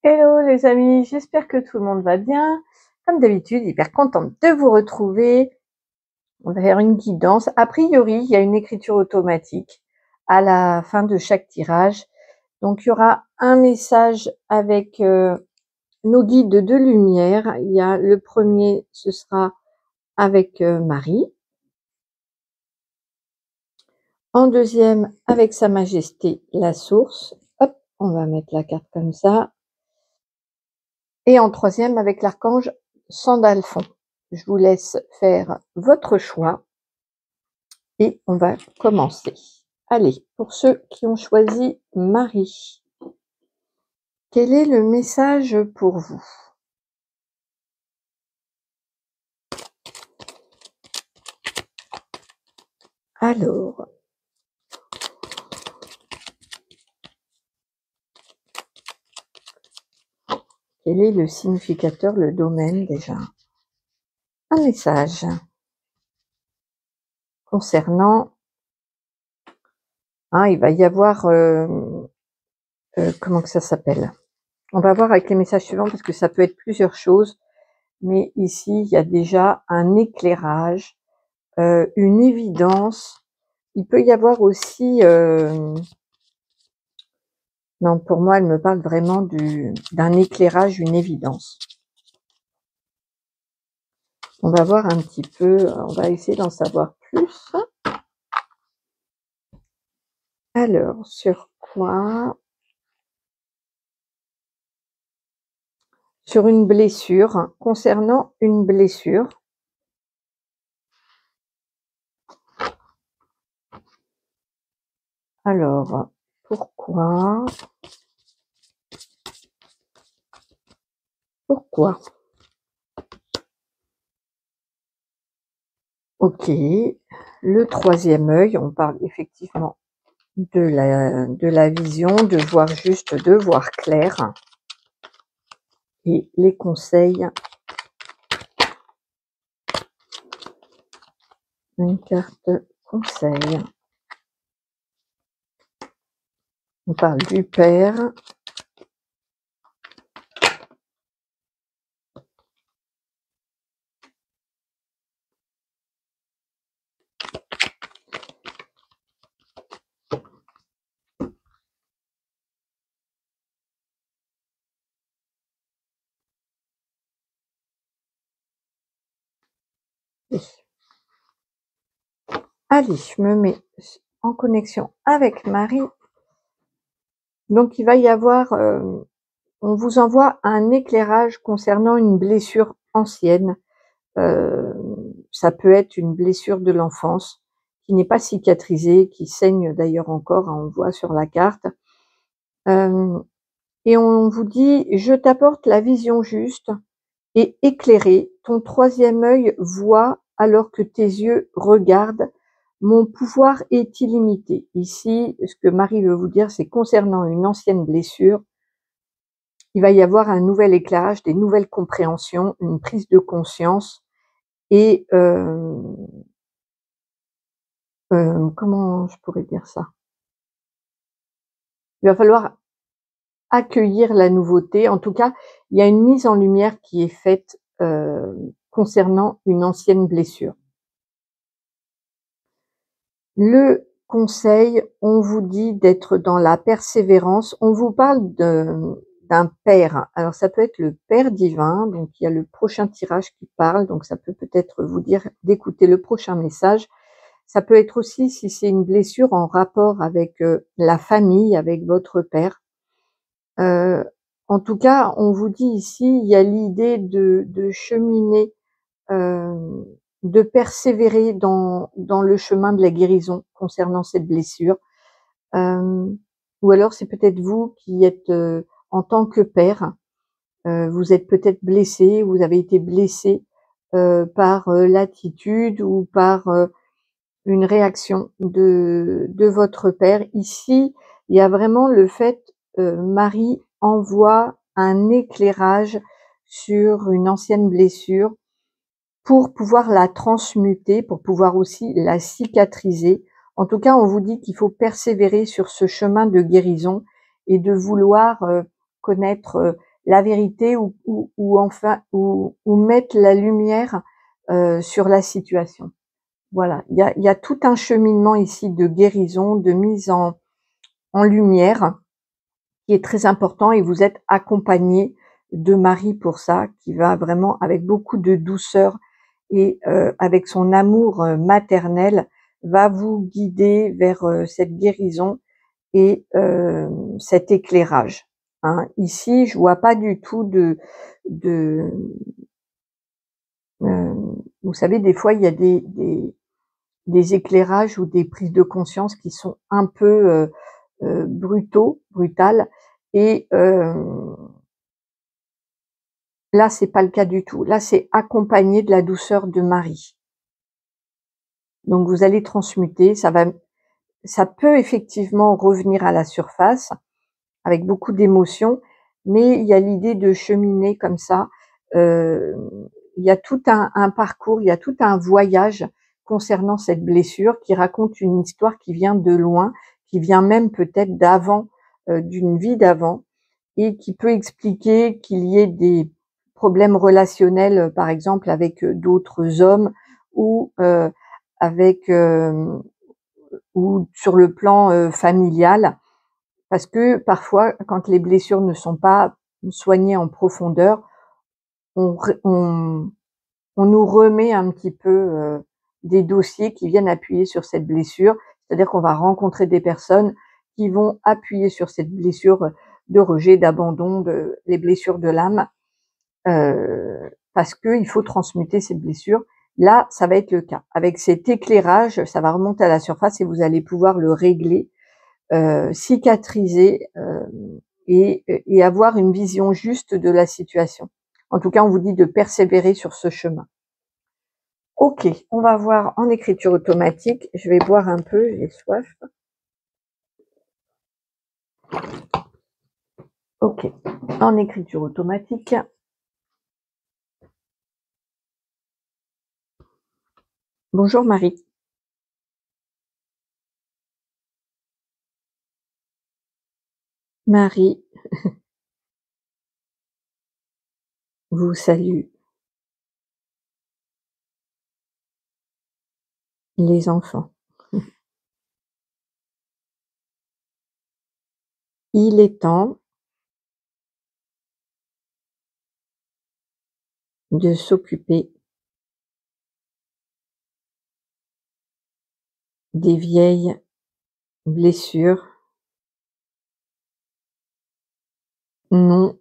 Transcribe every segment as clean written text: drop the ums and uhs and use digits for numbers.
Hello les amis, j'espère que tout le monde va bien. Comme d'habitude, hyper contente de vous retrouver. On va faire une guidance. A priori, il y a une écriture automatique à la fin de chaque tirage. Donc, il y aura un message avec nos guides de lumière. Il y a le premier, ce sera avec Marie. En deuxième, avec Sa Majesté, la source. Hop, on va mettre la carte comme ça. Et en troisième, avec l'archange Sandalphon. Je vous laisse faire votre choix et on va commencer. Allez, pour ceux qui ont choisi Marie, quel est le message pour vous? Alors, quel est le significateur, le domaine déjà? Un message concernant, il va y avoir, comment que ça s'appelle? On va voir avec les messages suivants parce que ça peut être plusieurs choses, mais ici, il y a déjà un éclairage, une évidence. Il peut y avoir aussi, non, pour moi, elle me parle vraiment d'un éclairage, une évidence. On va voir un petit peu, on va essayer d'en savoir plus. Alors, sur quoi? Sur une blessure, concernant une blessure. Alors, pourquoi? Pourquoi? Ok, le troisième œil, on parle effectivement de la vision, de voir juste, de voir clair. Et les conseils. Une carte conseil. On parle du père. Allez, je me mets en connexion avec Marie. Donc, il va y avoir, on vous envoie un éclairage concernant une blessure ancienne. Ça peut être une blessure de l'enfance qui n'est pas cicatrisée, qui saigne d'ailleurs encore, on le voit sur la carte. Et on vous dit: je t'apporte la vision juste et éclairée. Ton troisième œil voit alors que tes yeux regardent. Mon pouvoir est illimité. Ici, ce que Marie veut vous dire, c'est concernant une ancienne blessure, il va y avoir un nouvel éclairage, des nouvelles compréhensions, une prise de conscience et comment je pourrais dire ça? Il va falloir accueillir la nouveauté. En tout cas, il y a une mise en lumière qui est faite concernant une ancienne blessure. Le conseil, on vous dit d'être dans la persévérance. On vous parle d'un père. Alors ça peut être le Père divin, donc il y a le prochain tirage qui parle, donc ça peut peut-être vous dire d'écouter le prochain message. Ça peut être aussi, si c'est une blessure, en rapport avec la famille, avec votre père. En tout cas, on vous dit ici, il y a l'idée de cheminer, de persévérer dans le chemin de la guérison concernant cette blessure. Ou alors c'est peut-être vous qui êtes, en tant que père, vous êtes peut-être blessé, vous avez été blessé par l'attitude ou par une réaction de votre père. Ici, il y a vraiment le fait, Marie envoie un éclairage sur une ancienne blessure pour pouvoir la transmuter, pour pouvoir aussi la cicatriser. En tout cas, on vous dit qu'il faut persévérer sur ce chemin de guérison et de vouloir connaître la vérité enfin mettre la lumière sur la situation. Voilà, il y a tout un cheminement ici de guérison, de mise en lumière qui est très important et vous êtes accompagné de Marie pour ça, qui va vraiment avec beaucoup de douceur et avec son amour maternel, va vous guider vers cette guérison et cet éclairage. Hein. Ici, je vois pas du tout de vous savez, des fois, il y a des éclairages ou des prises de conscience qui sont un peu brutales et là, c'est pas le cas du tout. Là, c'est accompagné de la douceur de Marie. Donc vous allez transmuter, ça peut effectivement revenir à la surface avec beaucoup d'émotions, mais il y a l'idée de cheminer comme ça. Il y a tout un parcours, il y a tout un voyage concernant cette blessure qui raconte une histoire qui vient de loin, qui vient même peut-être d'avant, d'une vie d'avant, et qui peut expliquer qu'il y ait des problèmes relationnels, par exemple avec d'autres hommes ou avec ou sur le plan familial. Parce que parfois, quand les blessures ne sont pas soignées en profondeur, on, on nous remet un petit peu des dossiers qui viennent appuyer sur cette blessure. C'est-à-dire qu'on va rencontrer des personnes qui vont appuyer sur cette blessure de rejet, d'abandon, les blessures de l'âme, parce qu'il faut transmuter cette blessure. Là, ça va être le cas. Avec cet éclairage, ça va remonter à la surface et vous allez pouvoir le régler, cicatriser et avoir une vision juste de la situation. En tout cas, on vous dit de persévérer sur ce chemin. Ok, on va voir en écriture automatique. Je vais boire un peu, j'ai soif. Ok, en écriture automatique. Bonjour Marie. Marie vous salue. Les enfants. Il est temps de s'occuper des vieilles blessures non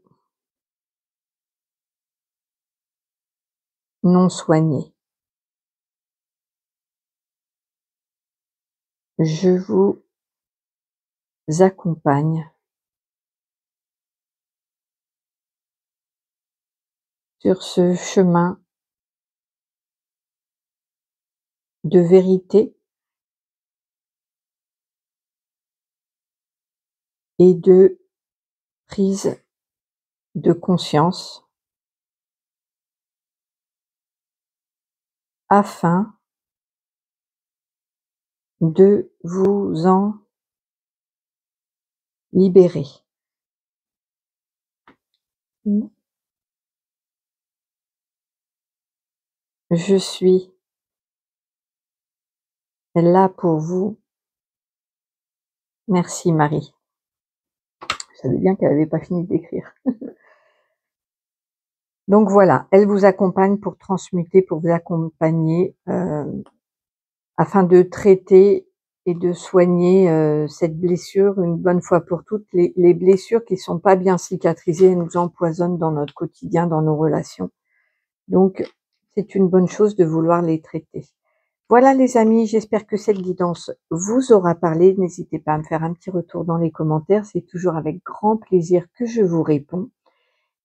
soignées. Je vous accompagne sur ce chemin de vérité et de prise de conscience afin de vous en libérer. Je suis là pour vous. Merci Marie. Je savais bien qu'elle n'avait pas fini d'écrire. Donc voilà, elle vous accompagne pour transmuter, pour vous accompagner afin de traiter et de soigner cette blessure une bonne fois pour toutes. Les blessures qui sont pas bien cicatrisées, elles nous empoisonnent dans notre quotidien, dans nos relations. Donc c'est une bonne chose de vouloir les traiter. Voilà les amis, j'espère que cette guidance vous aura parlé. N'hésitez pas à me faire un petit retour dans les commentaires, c'est toujours avec grand plaisir que je vous réponds.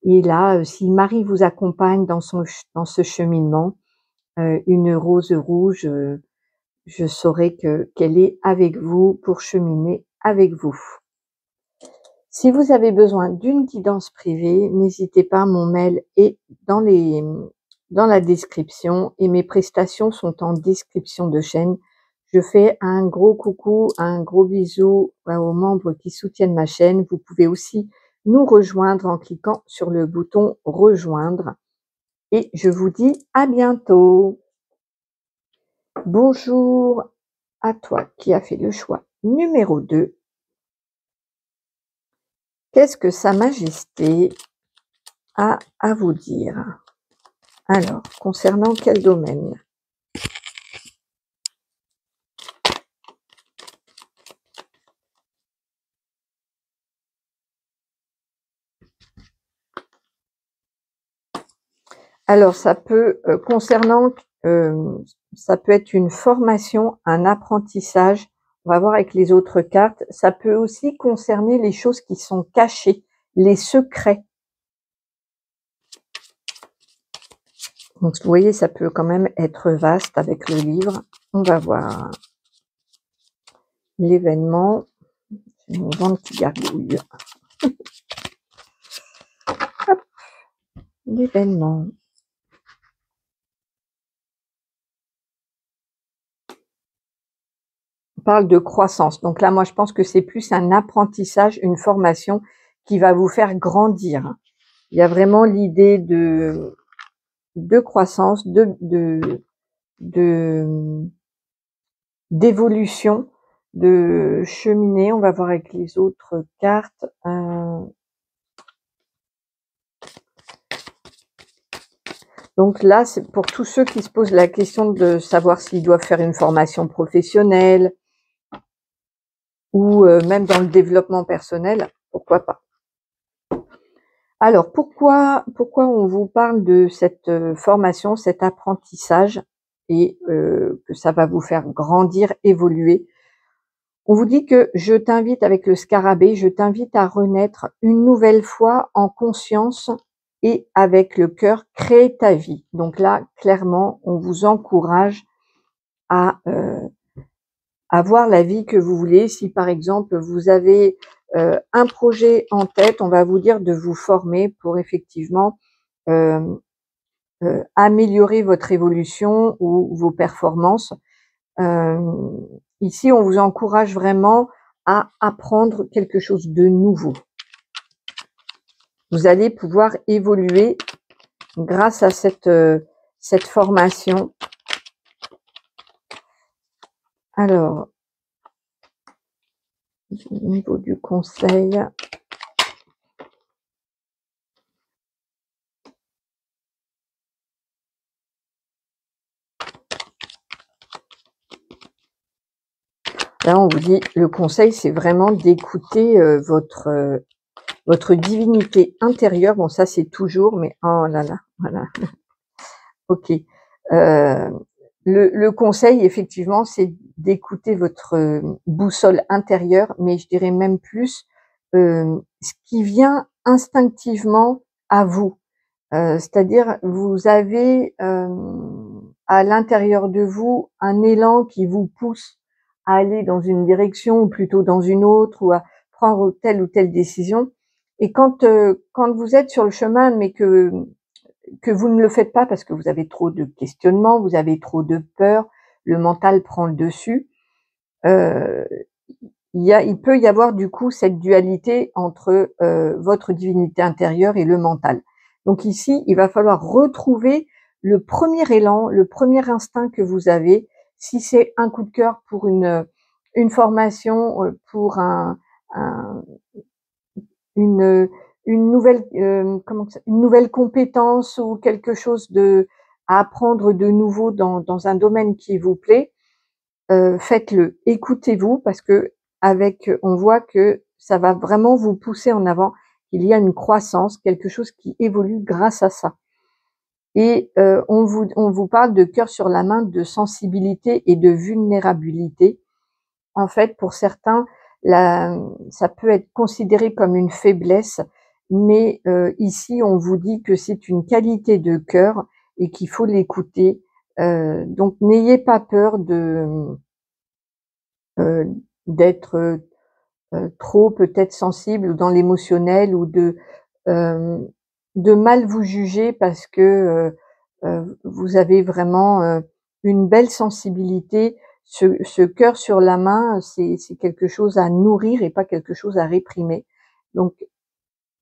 Et là, si Marie vous accompagne dans ce cheminement, une rose rouge, je saurai qu'elle est avec vous pour cheminer avec vous. Si vous avez besoin d'une guidance privée, n'hésitez pas, mon mail est dans la description et mes prestations sont en description de chaîne. Je fais un gros coucou, un gros bisou aux membres qui soutiennent ma chaîne. Vous pouvez aussi nous rejoindre en cliquant sur le bouton rejoindre. Et je vous dis à bientôt. Bonjour à toi qui as fait le choix numéro 2. Qu'est-ce que Sa Majesté a à vous dire? Alors, concernant quel domaine? Alors, ça peut, ça peut être une formation, un apprentissage. On va voir avec les autres cartes. Ça peut aussi concerner les choses qui sont cachées, les secrets. Donc, vous voyez, ça peut quand même être vaste avec le livre. On va voir l'événement. J'ai mon ventre qui gargouille. L'événement. On parle de croissance. Donc là, moi, je pense que c'est plus un apprentissage, une formation qui va vous faire grandir. Il y a vraiment l'idée de croissance, d'évolution, de cheminer. On va voir avec les autres cartes. Donc là, c'est pour tous ceux qui se posent la question de savoir s'ils doivent faire une formation professionnelle ou même dans le développement personnel, pourquoi pas. Alors, pourquoi on vous parle de cette formation, cet apprentissage et que ça va vous faire grandir, évoluer? On vous dit que je t'invite avec le scarabée, je t'invite à renaître une nouvelle fois en conscience et avec le cœur, créer ta vie. Donc là, clairement, on vous encourage à avoir la vie que vous voulez. Si par exemple, vous avez un projet en tête, on va vous dire de vous former pour effectivement améliorer votre évolution ou vos performances. Ici, on vous encourage vraiment à apprendre quelque chose de nouveau. Vous allez pouvoir évoluer grâce à cette formation. Alors, au niveau du conseil, là on vous dit, le conseil c'est vraiment d'écouter votre divinité intérieure. Bon, ça c'est toujours, mais oh là là, voilà. Ok. Le conseil, effectivement, c'est d'écouter votre boussole intérieure, mais je dirais même plus ce qui vient instinctivement à vous. C'est-à-dire, vous avez à l'intérieur de vous un élan qui vous pousse à aller dans une direction ou plutôt dans une autre, ou à prendre telle ou telle décision. Et quand vous êtes sur le chemin, mais que vous ne le faites pas parce que vous avez trop de questionnements, vous avez trop de peur, le mental prend le dessus. Il peut y avoir du coup cette dualité entre votre divinité intérieure et le mental. Donc ici, il va falloir retrouver le premier élan, le premier instinct que vous avez. Si c'est un coup de cœur pour une formation, pour une nouvelle une nouvelle compétence ou quelque chose à apprendre de nouveau dans un domaine qui vous plaît, faites-le. Écoutez-vous parce que on voit que ça va vraiment vous pousser en avant. Il y a une croissance, quelque chose qui évolue grâce à ça. Et on vous parle de cœur sur la main, de sensibilité et de vulnérabilité. En fait, pour certains, ça peut être considéré comme une faiblesse, mais ici, on vous dit que c'est une qualité de cœur et qu'il faut l'écouter. Donc, n'ayez pas peur d'être trop peut-être sensible ou dans l'émotionnel, ou de mal vous juger parce que vous avez vraiment une belle sensibilité. Ce cœur sur la main, c'est quelque chose à nourrir et pas quelque chose à réprimer. Donc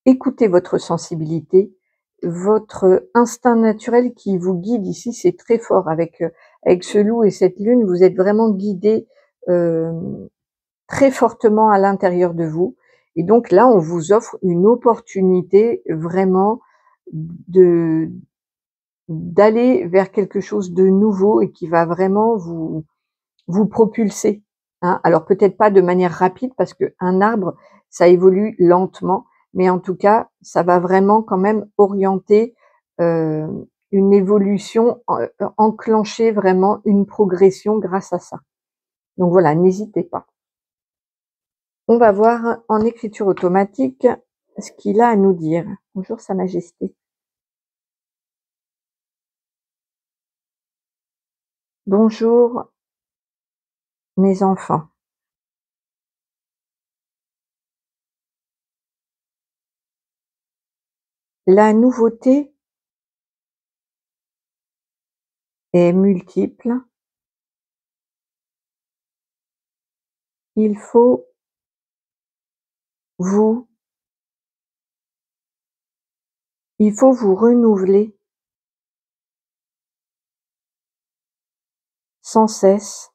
écoutez votre sensibilité, votre instinct naturel qui vous guide ici, c'est très fort avec ce loup et cette lune, vous êtes vraiment guidés, très fortement à l'intérieur de vous et donc là, on vous offre une opportunité vraiment de d'aller vers quelque chose de nouveau et qui va vraiment vous propulser, hein. Alors peut-être pas de manière rapide parce qu'un arbre, ça évolue lentement, mais en tout cas, ça va vraiment quand même orienter, une évolution, enclencher vraiment une progression grâce à ça. Donc voilà, n'hésitez pas. On va voir en écriture automatique ce qu'il a à nous dire. Bonjour Sa Majesté. Bonjour mes enfants. La nouveauté est multiple. Il faut vous vous renouveler sans cesse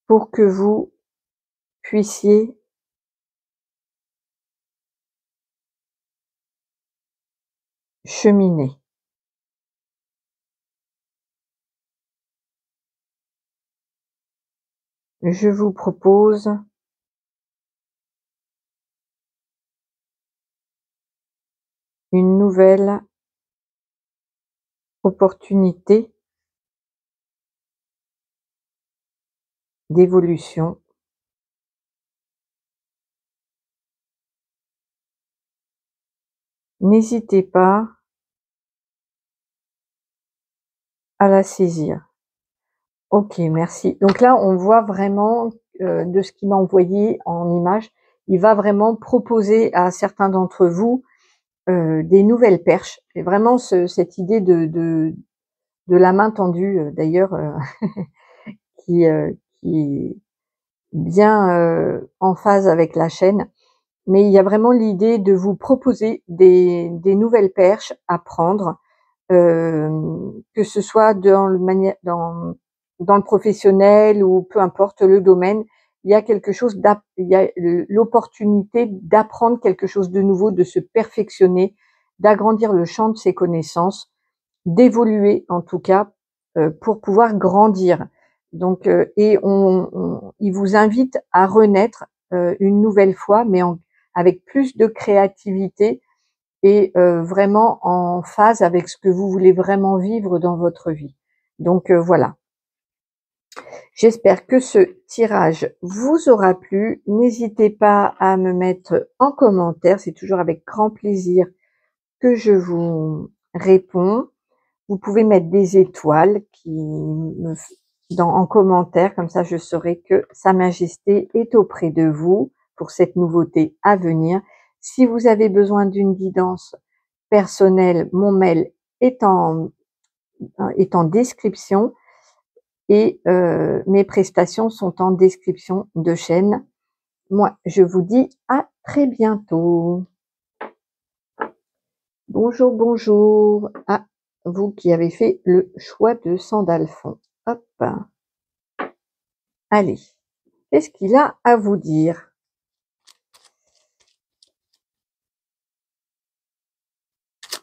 pour que vous puissiez cheminer. Je vous propose une nouvelle opportunité d'évolution. N'hésitez pas à la saisir. OK, merci. Donc là, on voit vraiment, de ce qu'il m'a envoyé en image, il va vraiment proposer à certains d'entre vous, des nouvelles perches et vraiment cette idée de la main tendue, d'ailleurs, qui est bien, en phase avec la chaîne. Mais il y a vraiment l'idée de vous proposer des nouvelles perches à prendre, que ce soit dans le professionnel ou peu importe le domaine. Il y a quelque chose il y a l'opportunité d'apprendre quelque chose de nouveau, de se perfectionner, d'agrandir le champ de ses connaissances, d'évoluer en tout cas, pour pouvoir grandir. Donc et il vous invite à renaître, une nouvelle fois, mais avec plus de créativité et vraiment en phase avec ce que vous voulez vraiment vivre dans votre vie. Donc voilà. J'espère que ce tirage vous aura plu. N'hésitez pas à me mettre en commentaire, c'est toujours avec grand plaisir que je vous réponds. Vous pouvez mettre des étoiles en commentaire, comme ça je saurai que Sa Majesté est auprès de vous pour cette nouveauté à venir. Si vous avez besoin d'une guidance personnelle, mon mail est en description et mes prestations sont en description de chaîne. Moi, je vous dis à très bientôt. Bonjour, bonjour à vous qui avez fait le choix de Sandalphon. Hop, allez, qu'est-ce qu'il a à vous dire?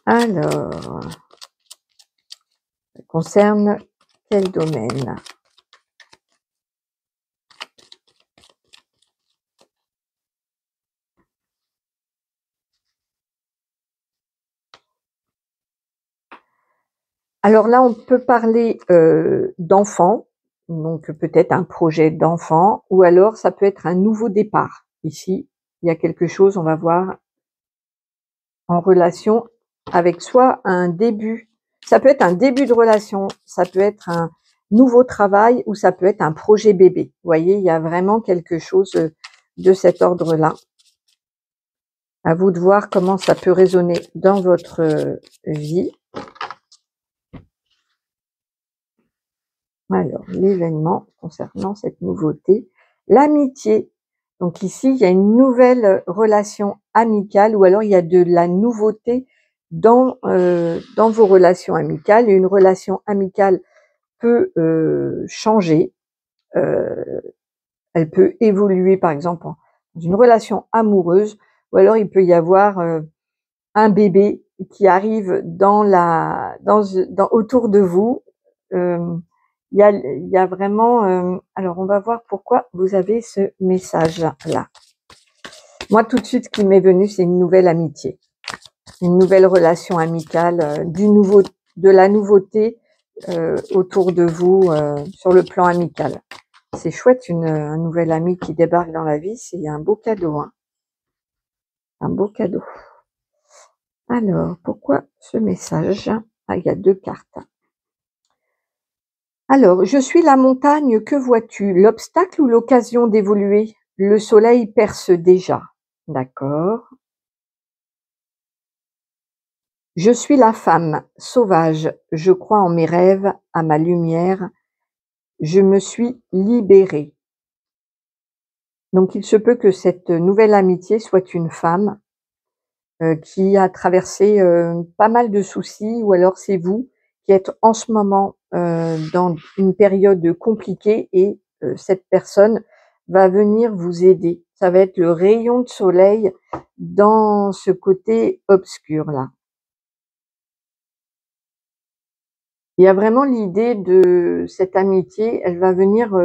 Alors, ça concerne quel domaine? Alors là, on peut parler d'enfants, donc peut-être un projet d'enfant, ou alors ça peut être un nouveau départ. Ici, il y a quelque chose, on va voir, en relation avec soit un début, ça peut être un début de relation, ça peut être un nouveau travail ou ça peut être un projet bébé. Vous voyez, il y a vraiment quelque chose de cet ordre-là. À vous de voir comment ça peut résonner dans votre vie. Alors, l'événement concernant cette nouveauté, l'amitié. Donc ici, il y a une nouvelle relation amicale ou alors il y a de la nouveauté dans vos relations amicales. Et une relation amicale peut changer, elle peut évoluer par exemple dans une relation amoureuse ou alors il peut y avoir un bébé qui arrive autour de vous. Euh, il y a vraiment. Alors, on va voir pourquoi vous avez ce message-là. Moi, tout de suite, ce qui m'est venu, c'est une nouvelle amitié, une nouvelle relation amicale, de la nouveauté autour de vous sur le plan amical. C'est chouette, un nouvel ami qui débarque dans la vie, c'est un beau cadeau, hein, un beau cadeau. Alors, pourquoi ce message? Ah, il y a 2 cartes. Alors, je suis la montagne, que vois-tu? L'obstacle ou l'occasion d'évoluer? Le soleil perce déjà. D'accord. Je suis la femme, sauvage, je crois en mes rêves, à ma lumière, je me suis libérée. Donc il se peut que cette nouvelle amitié soit une femme qui a traversé pas mal de soucis, ou alors c'est vous qui êtes en ce moment dans une période compliquée et cette personne va venir vous aider. Ça va être le rayon de soleil dans ce côté obscur là. Il y a vraiment l'idée de cette amitié, elle va venir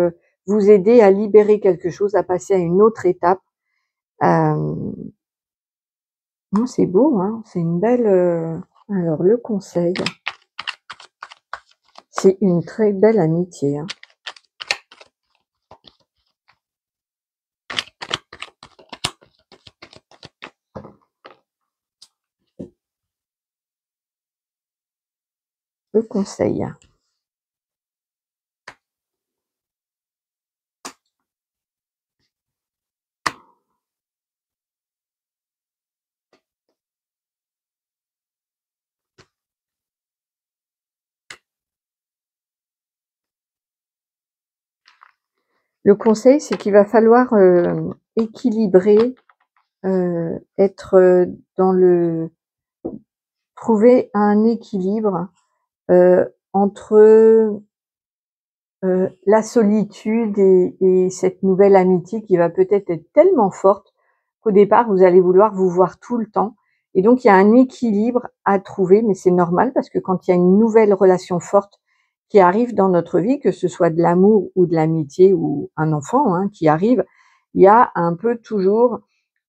vous aider à libérer quelque chose, à passer à une autre étape. Non, c'est beau, hein, c'est une belle. Alors le conseil, c'est une très belle amitié, hein. Le conseil. Le conseil, c'est qu'il va falloir équilibrer, être dans le trouver un équilibre entre la solitude et cette nouvelle amitié qui va peut-être être tellement forte qu'au départ, vous allez vouloir vous voir tout le temps. Et donc, il y a un équilibre à trouver, mais c'est normal parce que quand il y a une nouvelle relation forte qui arrive dans notre vie, que ce soit de l'amour ou de l'amitié ou un enfant hein, qui arrive, il y a un peu toujours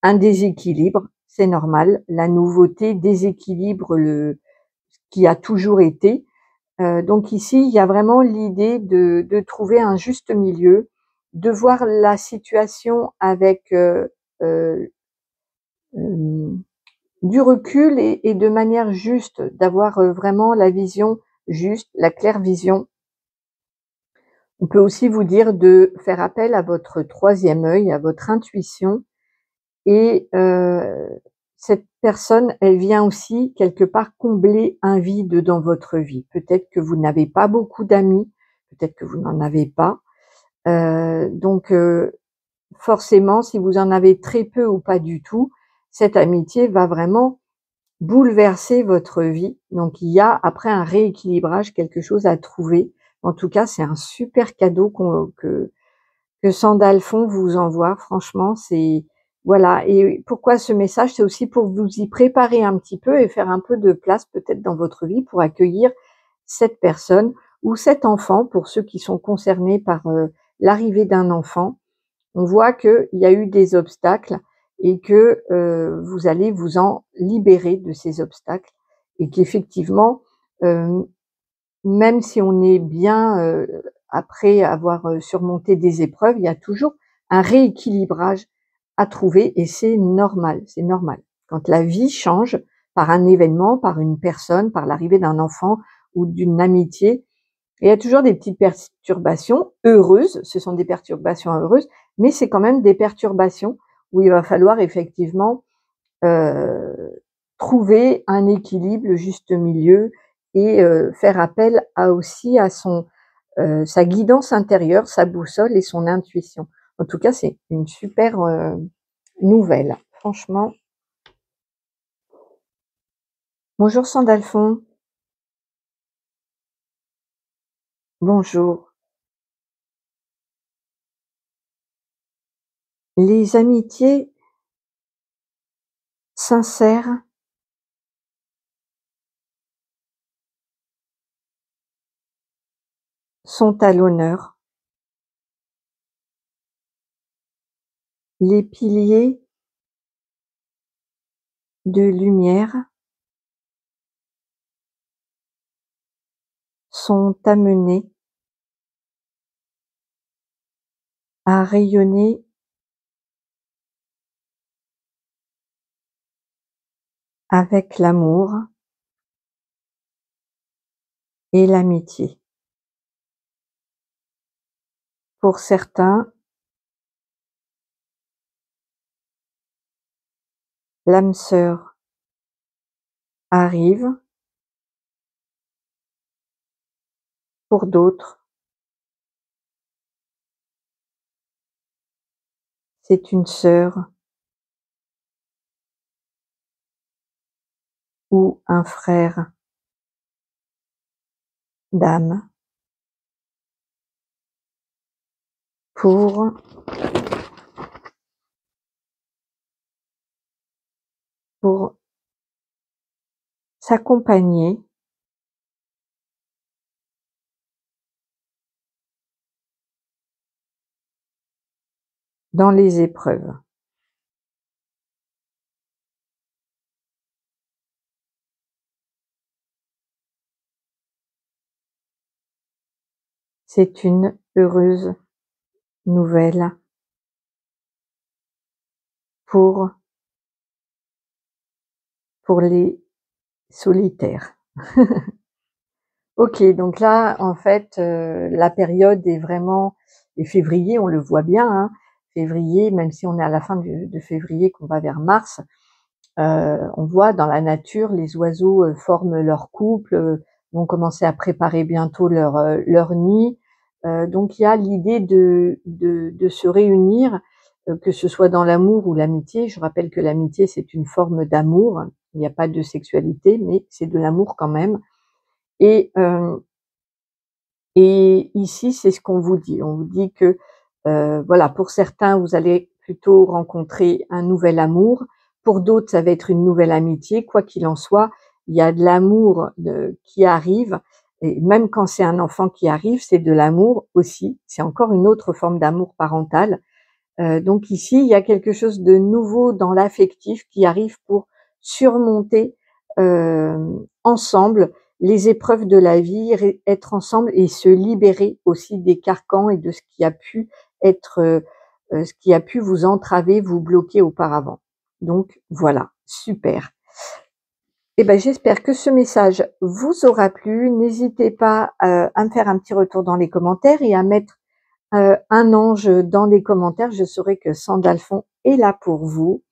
un déséquilibre. C'est normal. La nouveauté déséquilibre ce qui a toujours été. Donc ici, il y a vraiment l'idée de trouver un juste milieu, de voir la situation avec hem, du recul et de manière juste, d'avoir vraiment la vision juste, la claire vision. On peut aussi vous dire de faire appel à votre troisième œil, à votre intuition et cette personne, elle vient aussi quelque part combler un vide dans votre vie. Peut-être que vous n'avez pas beaucoup d'amis, peut-être que vous n'en avez pas. Donc forcément, si vous en avez très peu ou pas du tout, cette amitié va vraiment bouleverser votre vie. Donc il y a après un rééquilibrage, quelque chose à trouver. En tout cas, c'est un super cadeau que Sandalphon vous envoie. Franchement, c'est voilà. Et pourquoi ce message? C'est aussi pour vous y préparer un petit peu et faire un peu de place peut-être dans votre vie pour accueillir cette personne ou cet enfant pour ceux qui sont concernés par l'arrivée d'un enfant. On voit qu'il y a eu des obstacles et que vous allez vous en libérer de ces obstacles et qu'effectivement, euh, même si on est bien après avoir surmonté des épreuves, il y a toujours un rééquilibrage à trouver et c'est normal, c'est normal. Quand la vie change par un événement, par une personne, par l'arrivée d'un enfant ou d'une amitié, il y a toujours des petites perturbations heureuses, ce sont des perturbations heureuses, mais c'est quand même des perturbations où il va falloir effectivement heu, trouver un équilibre, le juste milieu et faire appel à aussi à son sa guidance intérieure, sa boussole et son intuition. En tout cas, c'est une super, nouvelle, franchement. Bonjour Sandalphon. Bonjour. Les amitiés sincères sont à l'honneur. Les piliers de lumière sont amenés à rayonner avec l'amour et l'amitié. Pour certains, l'âme sœur arrive. Pour d'autres, c'est une sœur ou un frère d'âme pour s'accompagner dans les épreuves. C'est une heureuse nouvelle pour les solitaires. OK, donc là, en fait, la période est vraiment et février, on le voit bien, hein, février, même si on est à la fin de février, qu'on va vers mars, on voit dans la nature les oiseaux, forment leur couple, vont commencer à préparer bientôt leur nid. Donc il y a l'idée de se réunir, que ce soit dans l'amour ou l'amitié. Je rappelle que l'amitié, c'est une forme d'amour. Il n'y a pas de sexualité, mais c'est de l'amour quand même. Et ici, c'est ce qu'on vous dit. On vous dit que, voilà, pour certains, vous allez plutôt rencontrer un nouvel amour. Pour d'autres, ça va être une nouvelle amitié. Quoi qu'il en soit, il y a de l'amour qui arrive. Et même quand c'est un enfant qui arrive, c'est de l'amour aussi. C'est encore une autre forme d'amour parental. Donc ici, il y a quelque chose de nouveau dans l'affectif qui arrive pour surmonter ensemble les épreuves de la vie, être ensemble et se libérer aussi des carcans et de ce qui a pu être, ce qui a pu vous entraver, vous bloquer auparavant. Donc voilà, super. Et ben, j'espère que ce message vous aura plu. N'hésitez pas à me faire un petit retour dans les commentaires et à mettre un ange dans les commentaires. Je saurai que Sandalphon est là pour vous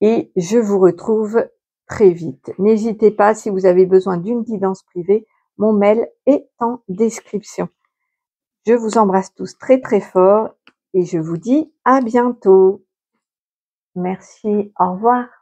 et je vous retrouve très vite. N'hésitez pas, si vous avez besoin d'une guidance privée, mon mail est en description. Je vous embrasse tous très très fort et je vous dis à bientôt. Merci, au revoir.